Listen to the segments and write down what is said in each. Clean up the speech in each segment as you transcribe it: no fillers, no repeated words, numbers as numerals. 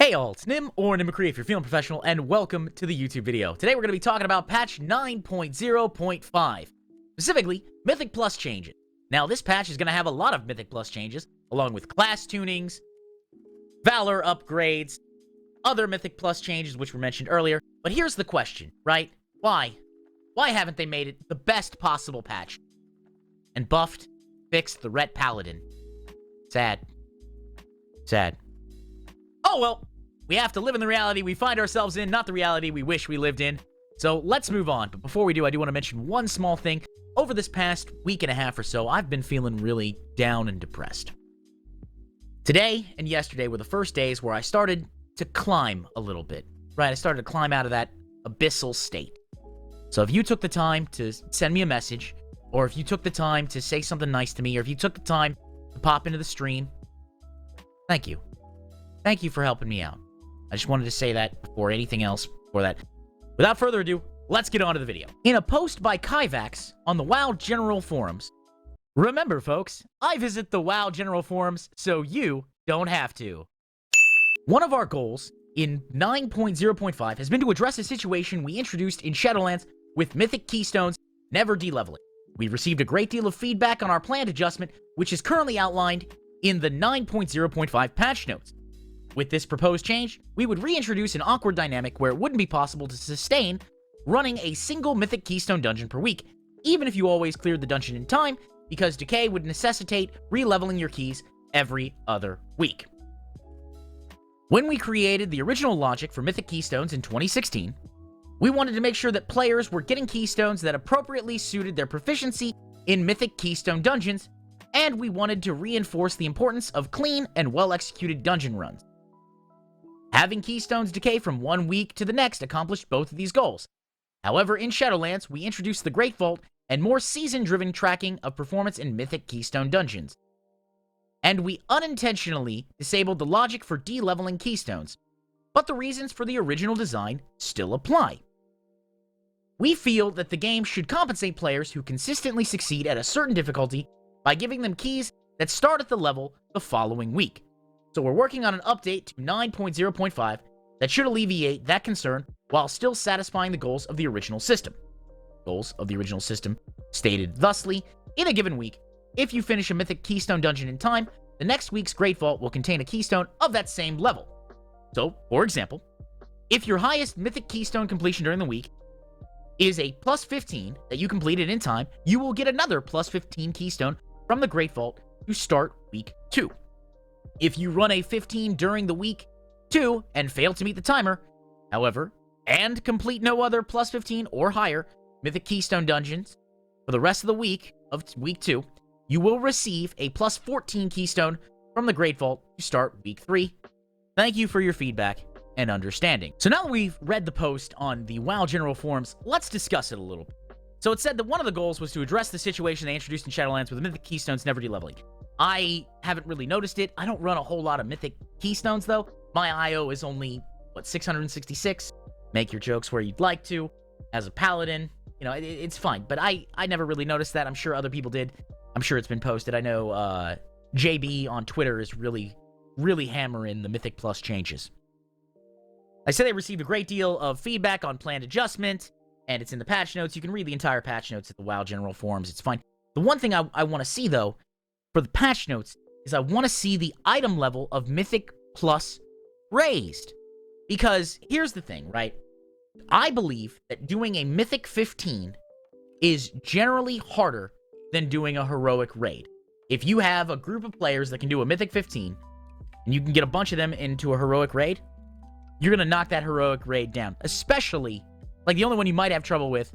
Hey all, it's Nim, or Nim McCree if you're feeling professional, and welcome to the YouTube video. Today we're going to be talking about patch 9.0.5, specifically Mythic Plus changes. Now this patch is going to have a lot of Mythic Plus changes, along with class tunings, Valor upgrades, other Mythic Plus changes which were mentioned earlier. But here's the question, right? Why? Why haven't they made it the best possible patch? And buffed, fixed the Ret Paladin. Sad. Sad. Oh well, we have to live in the reality we find ourselves in, not the reality we wish we lived in. So let's move on. But before we do, I do want to mention one small thing. Over this past week and a half or so, I've been feeling really down and depressed. Today and yesterday were the first days where I started to climb a little bit. Right, I started to climb out of that abyssal state. So if you took the time to send me a message, or if you took the time to say something nice to me, or if you took the time to pop into the stream, thank you. Thank you for helping me out. I just wanted to say that before anything else, before that. Without further ado, let's get on to the video. In a post by Kyvax on the WoW General Forums. Remember, folks, I visit the WoW General Forums, so you don't have to. One of our goals in 9.0.5 has been to address a situation we introduced in Shadowlands with Mythic Keystones never deleveling. We've received a great deal of feedback on our planned adjustment, which is currently outlined in the 9.0.5 patch notes. With this proposed change, we would reintroduce an awkward dynamic where it wouldn't be possible to sustain running a single Mythic Keystone dungeon per week, even if you always cleared the dungeon in time, because Decay would necessitate re-leveling your keys every other week. When we created the original logic for Mythic Keystones in 2016, we wanted to make sure that players were getting Keystones that appropriately suited their proficiency in Mythic Keystone dungeons, and we wanted to reinforce the importance of clean and well-executed dungeon runs. Having Keystones decay from one week to the next accomplished both of these goals. However, in Shadowlands, we introduced the Great Vault and more season-driven tracking of performance in Mythic Keystone dungeons. And we unintentionally disabled the logic for de-leveling Keystones, but the reasons for the original design still apply. We feel that the game should compensate players who consistently succeed at a certain difficulty by giving them keys that start at the level the following week. So we're working on an update to 9.0.5 that should alleviate that concern while still satisfying the goals of the original system. Goals of the original system stated thusly: in a given week, if you finish a Mythic Keystone dungeon in time, the next week's Great Vault will contain a Keystone of that same level. So, for example, if your highest Mythic Keystone completion during the week is a plus 15 that you completed in time, you will get another plus 15 Keystone from the Great Vault to start week 2. If you run a 15 during the week 2 and fail to meet the timer, however, and complete no other plus 15 or higher Mythic Keystone dungeons for the rest of the week of week 2, you will receive a plus 14 Keystone from the Great Vault to start week 3. Thank you for your feedback and understanding. So now that we've read the post on the WoW General Forums, let's discuss it a little bit. So it said that one of the goals was to address the situation they introduced in Shadowlands with the Mythic Keystones never de-leveling. I haven't really noticed it. I don't run a whole lot of Mythic Keystones, though. My IO is only, 666? Make your jokes where you'd like to. As a Paladin, it's fine. But I never really noticed that. I'm sure other people did. I'm sure it's been posted. I know JB on Twitter is really, really hammering the Mythic Plus changes. I said they received a great deal of feedback on planned adjustment, and it's in the patch notes. You can read the entire patch notes at the WoW General Forums. It's fine. The one thing I want to see, though, for the patch notes, is I want to see the item level of Mythic Plus raised. Because here's the thing, right? I believe that doing a Mythic 15 is generally harder than doing a Heroic Raid. If you have a group of players that can do a Mythic 15, and you can get a bunch of them into a Heroic Raid, you're going to knock that Heroic Raid down. Especially, the only one you might have trouble with,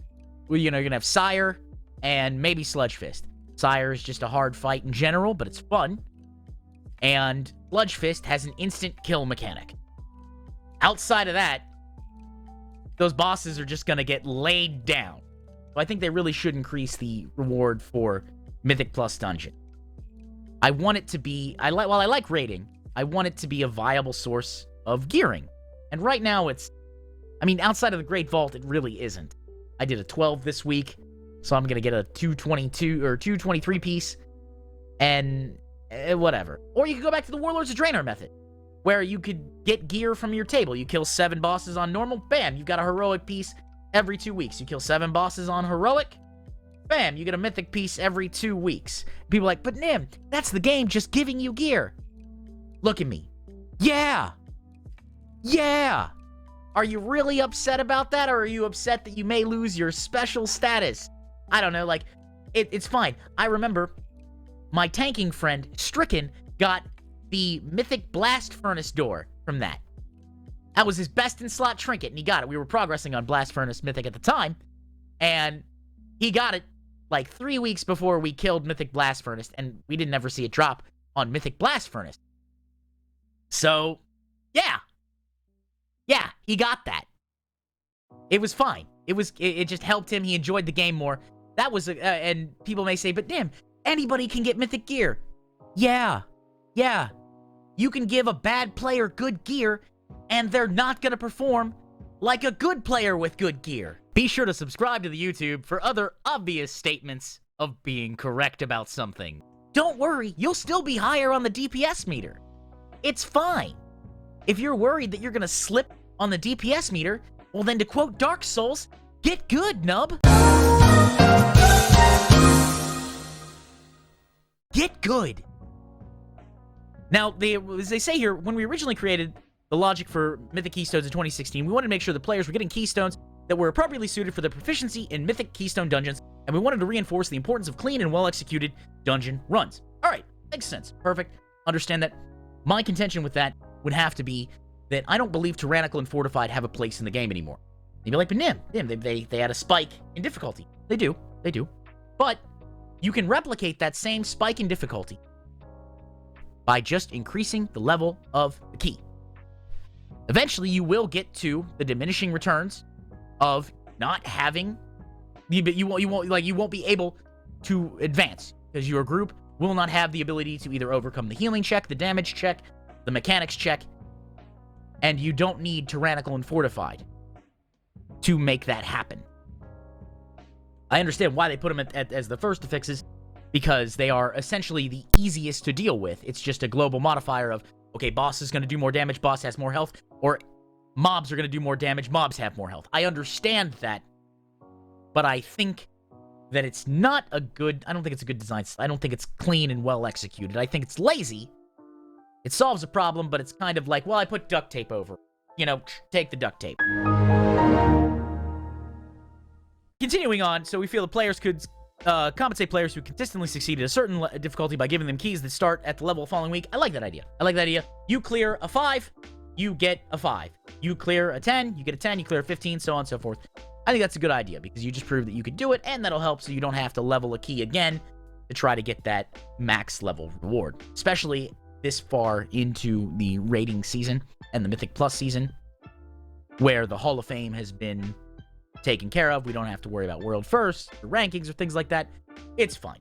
you're going to have Sire and maybe Sludge Fist. Sire is just a hard fight in general, but it's fun. And Sludge Fist has an instant kill mechanic. Outside of that, those bosses are just going to get laid down. So I think they really should increase the reward for Mythic Plus Dungeon. I want it to be, while I like raiding, I want it to be a viable source of gearing. And right now outside of the Great Vault, it really isn't. I did a 12 this week, so I'm going to get a 222 or 223 piece, and whatever. Or you could go back to the Warlords of Draenor method. where you could get gear from your table. You kill 7 bosses on normal, bam, you've got a heroic piece every 2 weeks. You kill 7 bosses on heroic, bam, you get a mythic piece every 2 weeks. People are like, but Nim, that's the game just giving you gear. Look at me. Yeah. Yeah. Are you really upset about that, or are you upset that you may lose your special status? I don't know, like, it's fine. I remember my tanking friend, Stricken, got the Mythic Blast Furnace door from that. That was his best-in-slot trinket, and he got it. We were progressing on Blast Furnace Mythic at the time, and he got it like 3 weeks before we killed Mythic Blast Furnace, and we didn't ever see it drop on Mythic Blast Furnace. So, yeah. Yeah, he got that. It was fine. It just helped him. He enjoyed the game more. That was, and people may say, but damn, anybody can get mythic gear. Yeah. Yeah. You can give a bad player good gear, and they're not gonna perform like a good player with good gear. Be sure to subscribe to the YouTube for other obvious statements of being correct about something. Don't worry, you'll still be higher on the DPS meter. It's fine. If you're worried that you're gonna slip on the DPS meter, well then, to quote Dark Souls, get good, nub. Get good. Now, as they say here, when we originally created the logic for Mythic Keystones in 2016, we wanted to make sure the players were getting Keystones that were appropriately suited for their proficiency in Mythic Keystone dungeons, and we wanted to reinforce the importance of clean and well-executed dungeon runs. Alright, makes sense. Perfect. Understand that. My contention with that would have to be that I don't believe Tyrannical and Fortified have a place in the game anymore. You'd be like, but Nim, they had a spike in difficulty. They do. But you can replicate that same spike in difficulty by just increasing the level of the key. Eventually, you will get to the diminishing returns of not having, you won't be able to advance because your group will not have the ability to either overcome the healing check, the damage check, the mechanics check, and you don't need Tyrannical and Fortified to make that happen. I understand why they put them as the first fixes, because they are essentially the easiest to deal with. It's just a global modifier of, okay, boss is going to do more damage, boss has more health, or mobs are going to do more damage, mobs have more health. I understand that, but I think that it's not a good, I don't think it's a good design. I don't think it's clean and well executed. I think it's lazy. It solves a problem, but it's kind of like, well, I put duct tape over. You know, take the duct tape. Continuing on, so we feel the players could compensate players who consistently succeed at a certain difficulty by giving them keys that start at the level following week. I like that idea. You clear a 5, you get a 5. You clear a 10, you get a 10. You clear a 15, so on and so forth. I think that's a good idea, because you just proved that you could do it, and that'll help so you don't have to level a key again to try to get that max level reward. Especially this far into the rating season and the Mythic Plus season, where the Hall of Fame has been taken care of. We don't have to worry about World First, or rankings, or things like that. It's fine.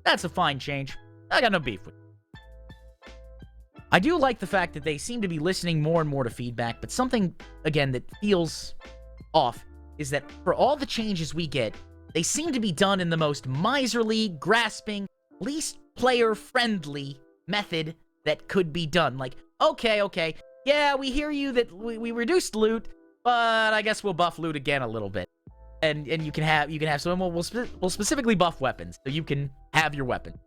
That's a fine change. I got no beef with it. I do like the fact that they seem to be listening more and more to feedback, but something, again, that feels off is that for all the changes we get, they seem to be done in the most miserly, grasping, least player-friendly method that could be done. Like, okay, yeah, we hear you that we reduced loot, but I guess we'll buff loot again a little bit. And you can have some, we'll specifically buff weapons, so you can have your weapon.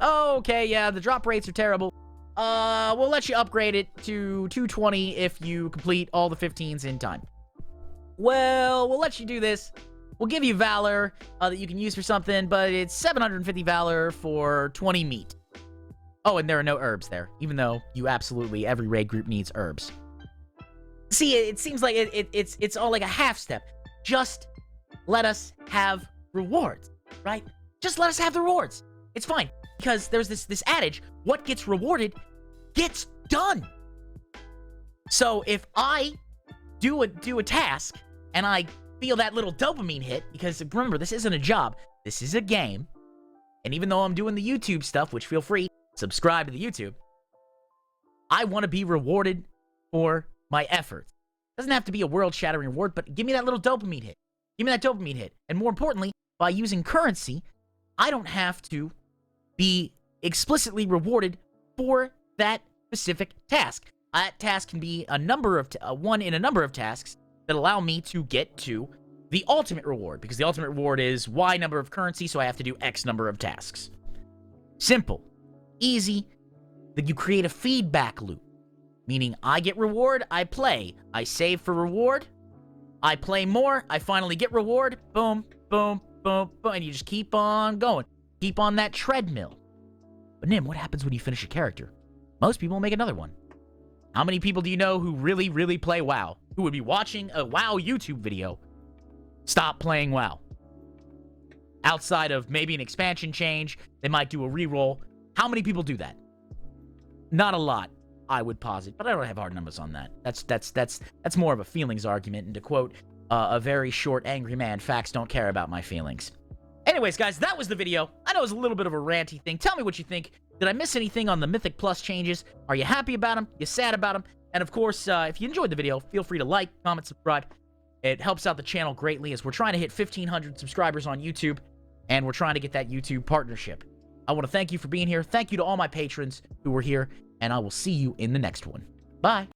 Okay, yeah, the drop rates are terrible. We'll let you upgrade it to 220 if you complete all the 15s in time. Well, we'll let you do this. We'll give you Valor that you can use for something, but it's 750 Valor for 20 meat. Oh, and there are no herbs there, even though every raid group needs herbs. See, it seems like it's all like a half step. Just let us have rewards, right? Just let us have the rewards. It's fine, because there's this adage, what gets rewarded gets done. So if I do a task and I feel that little dopamine hit, because remember, this isn't a job, this is a game, and even though I'm doing the YouTube stuff, which feel free, subscribe to the YouTube, I want to be rewarded for my efforts. It doesn't have to be a world-shattering reward, but give me that little dopamine hit. Give me that dopamine hit. And more importantly, by using currency, I don't have to be explicitly rewarded for that specific task. That task can be a number of one in a number of tasks that allow me to get to the ultimate reward, because the ultimate reward is Y number of currency, so I have to do X number of tasks. Simple, easy. Then you create a feedback loop, meaning I get reward, I play, I save for reward, I play more, I finally get reward, boom, boom, boom, boom, and you just keep on going. Keep on that treadmill. But Nim, what happens when you finish a character? Most people make another one. How many people do you know who really, really play WoW? Who would be watching a WoW YouTube video, stop playing WoW? Outside of maybe an expansion change, they might do a reroll. How many people do that? Not a lot, I would posit, but I don't have hard numbers on that. That's more of a feelings argument, and to quote a very short, angry man, facts don't care about my feelings. Anyways, guys, that was the video. I know it was a little bit of a ranty thing. Tell me what you think. Did I miss anything on the Mythic Plus changes? Are you happy about them? You sad about them? And of course, if you enjoyed the video, feel free to like, comment, subscribe. It helps out the channel greatly, as we're trying to hit 1,500 subscribers on YouTube, and we're trying to get that YouTube partnership. I want to thank you for being here. Thank you to all my patrons who were here, and I will see you in the next one. Bye.